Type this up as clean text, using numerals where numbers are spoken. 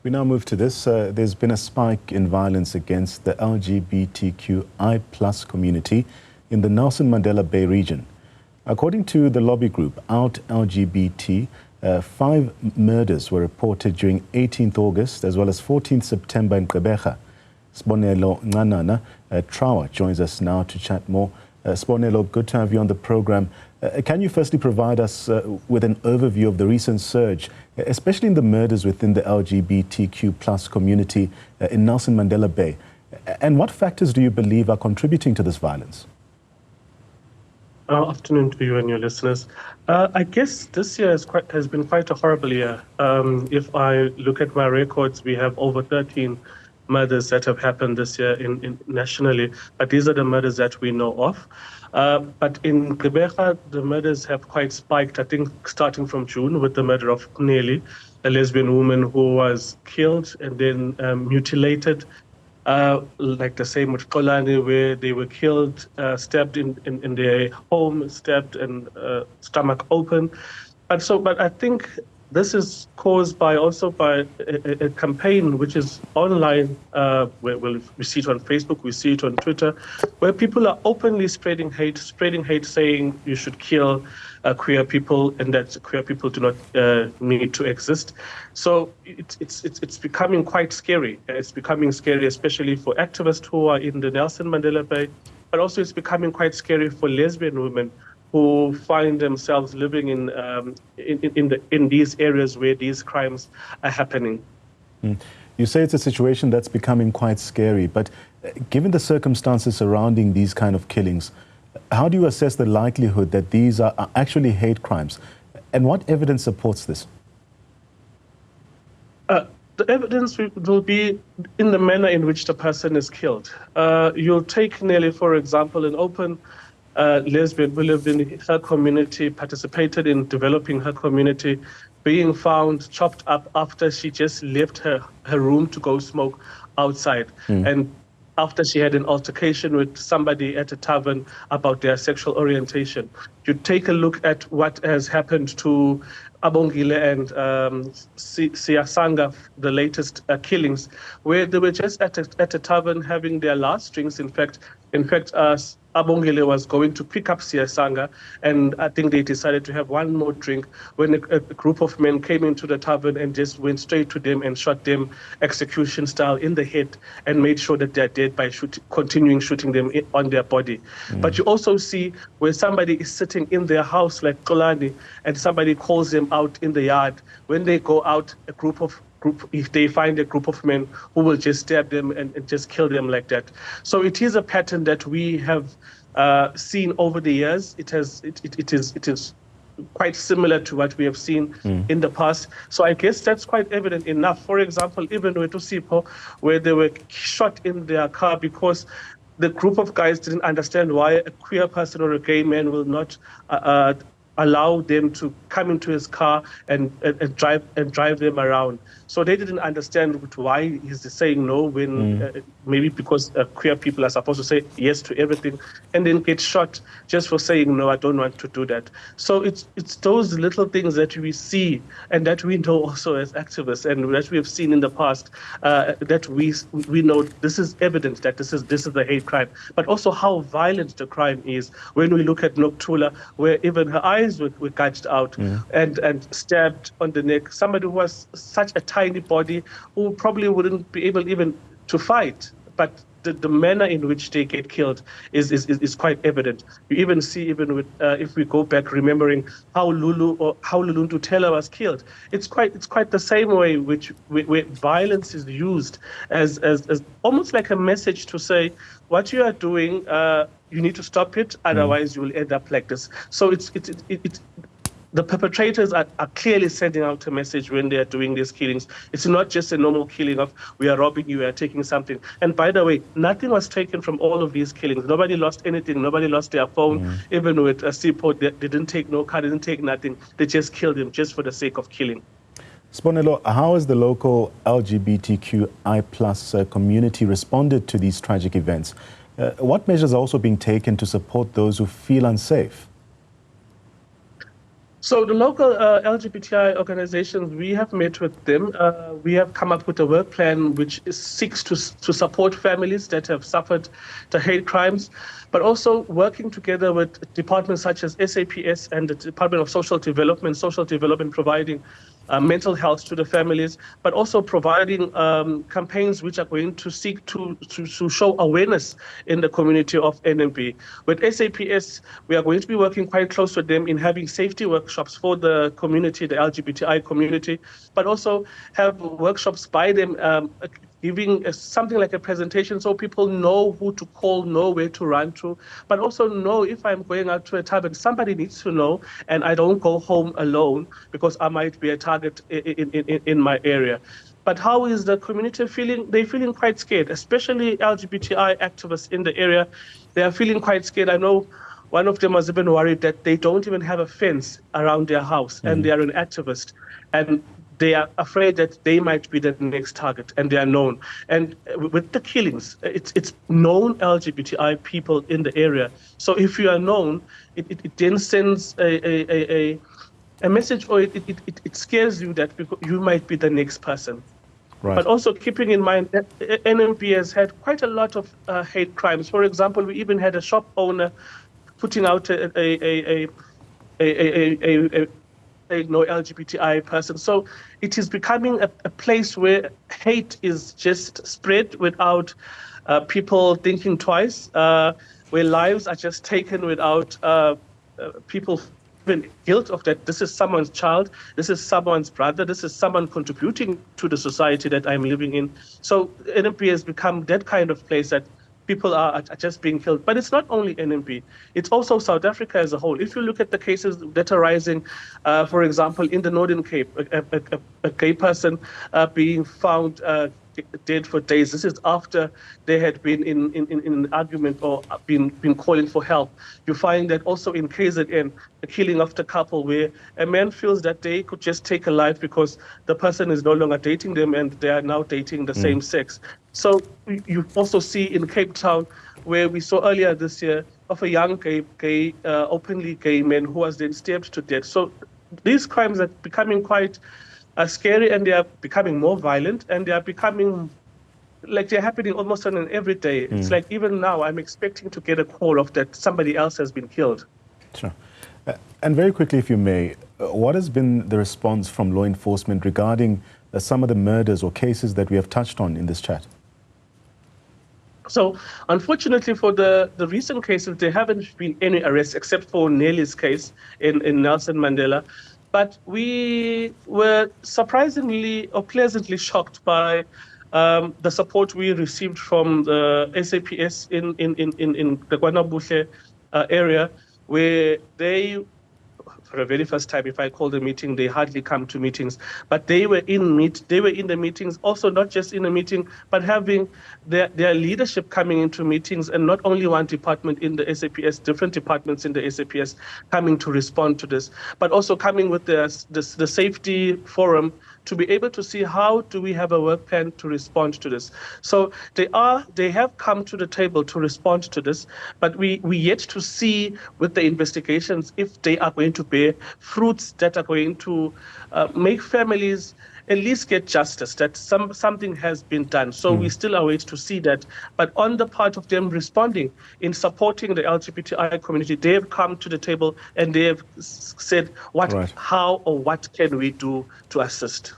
We now move to this. There's been a spike in violence against the LGBTQI+ community in the Nelson Mandela Bay region. According to the lobby group Out LGBT, 5 murders were reported during 18th August as well as 14th September in Gqeberha. Sibonelo Ncanana-Trower joins us now to chat more. Sibonelo, good to have you on the program. Can you firstly provide us with an overview of the recent surge, especially in the murders within the LGBTQ+ community in Nelson Mandela Bay? And what factors do you believe are contributing to this violence? Afternoon to you and your listeners. I guess this year has been quite a horrible year. If I look at my records, we have over 13 murders that have happened this year nationally, but these are the murders that we know of. But in Gqeberha, the murders have quite spiked, I think, starting from June with the murder of Nelly, a lesbian woman who was killed and then mutilated, like the same with Xolani, where they were killed, stabbed in their home, stabbed and stomach open. But I think this is caused by a campaign which is online. We see it on Facebook, we see it on Twitter, where people are openly spreading hate, saying you should kill queer people and that queer people do not need to exist. So it's becoming quite scary. It's becoming scary, especially for activists who are in the Nelson Mandela Bay, but also it's becoming quite scary for lesbian women who find themselves living in these areas where these crimes are happening. You say it's a situation that's becoming quite scary, but given the circumstances surrounding these kind of killings, how do you assess the likelihood that these are actually hate crimes? And what evidence supports this? The evidence will be in the manner in which the person is killed. You'll take Nelly, for example, an open lesbian who lived in her community, participated in developing her community, being found chopped up after she just left her room to go smoke outside. And after she had an altercation with somebody at a tavern about their sexual orientation. You take a look at what has happened to Abongile and Siyasanga, the latest killings, where they were just at a tavern having their last drinks. In fact, Abongile was going to pick up Siyasanga, and I think they decided to have one more drink when a group of men came into the tavern and just went straight to them and shot them execution style in the head and made sure that they're dead by continuing shooting them on their body. But you also see where somebody is sitting in their house like Xolani and somebody calls them out in the yard. When they go out, if they find a group of men who will just stab them and just kill them like that. So it is a pattern that we have seen over the years. It is quite similar to what we have seen in the past. So I guess that's quite evident enough. For example, even with Usipo, where they were shot in their car because the group of guys didn't understand why a queer person or a gay man will not allow them to come into his car and drive them around. So they didn't understand why he's saying no when maybe because queer people are supposed to say yes to everything and then get shot just for saying no, I don't want to do that. So it's those little things that we see and that we know also as activists and that we have seen in the past that we know this is evident that this is a hate crime, but also how violent the crime is. When we look at Nokuthula, where even her eyes were gouged out and stabbed on the neck, somebody who was such a tiny body who probably wouldn't be able even to fight, but the manner in which they get killed is quite evident. You even see, with if we go back, remembering how Luluntu Tela was killed. It's quite the same way where violence is used as almost like a message to say what you are doing. You need to stop it, otherwise you will end up like this. So the perpetrators are clearly sending out a message when they are doing these killings. It's not just a normal killing of we are robbing you, we are taking something. And by the way, nothing was taken from all of these killings. Nobody lost anything. Nobody lost their phone. Even with a seaport, they didn't take no car, they didn't take nothing. They just killed him just for the sake of killing. Sibonelo, how has the local LGBTQI+ community responded to these tragic events? What measures are also being taken to support those who feel unsafe? So the local LGBTI organizations, we have met with them. We have come up with a work plan which seeks to support families that have suffered the hate crimes, but also working together with departments such as SAPS and the Department of Social Development providing mental health to the families, but also providing campaigns which are going to seek to show awareness in the community of NMB. With SAPS, we are going to be working quite close with them in having safety workshops for the community, the LGBTI community, but also have workshops by them giving something like a presentation so people know who to call, know where to run to, but also know if I'm going out to a tavern, somebody needs to know, and I don't go home alone because I might be a target in my area. But how is the community feeling? They're feeling quite scared, especially LGBTI activists in the area. They are feeling quite scared. I know one of them was even worried that they don't even have a fence around their house, and they are an activist. And they are afraid that they might be the next target, and they are known. And with the killings, it's known LGBTI people in the area. So if you are known, it then sends a message, or it scares you that you might be the next person. Right. But also keeping in mind that NMP has had quite a lot of hate crimes. For example, we even had a shop owner putting out a no LGBTI person. So it is becoming a place where hate is just spread without people thinking twice, where lives are just taken without people even guilt of that. This is someone's child, this is someone's brother, this is someone contributing to the society that I'm living in. So NMP has become that kind of place that people are just being killed. But it's not only NMP, it's also South Africa as a whole. If you look at the cases that are rising, for example, in the Northern Cape, a gay person being found dead for days. This is after they had been in an argument or been calling for help. You find that also in KZN, the killing of the couple where a man feels that they could just take a life because the person is no longer dating them and they are now dating the same sex. So you also see in Cape Town, where we saw earlier this year, of a young openly gay man who was then stabbed to death. So these crimes are becoming quite scary, and they are becoming more violent, and they are becoming like they're happening almost on an everyday. It's like even now I'm expecting to get a call of that somebody else has been killed. Sure. And very quickly, if you may, what has been the response from law enforcement regarding some of the murders or cases that we have touched on in this chat? So, unfortunately, for the recent cases, there haven't been any arrests except for Nelly's case in Nelson Mandela. But we were surprisingly or pleasantly shocked by the support we received from the SAPS in the Gqeberha area, where they, for the very first time, if I call the meeting, they hardly come to meetings, but they were in the meetings, also not just in a meeting, but having their leadership coming into meetings, and not only one department in the SAPS, different departments in the SAPS coming to respond to this, but also coming with the safety forum to be able to see how do we have a work plan to respond to this. So they have come to the table to respond to this, but we yet to see with the investigations if they are going to bear fruits that are going to make families at least get justice, that something has been done. So we still await to see that. But on the part of them responding in supporting the LGBTI community, they have come to the table and they have said how or what can we do to assist.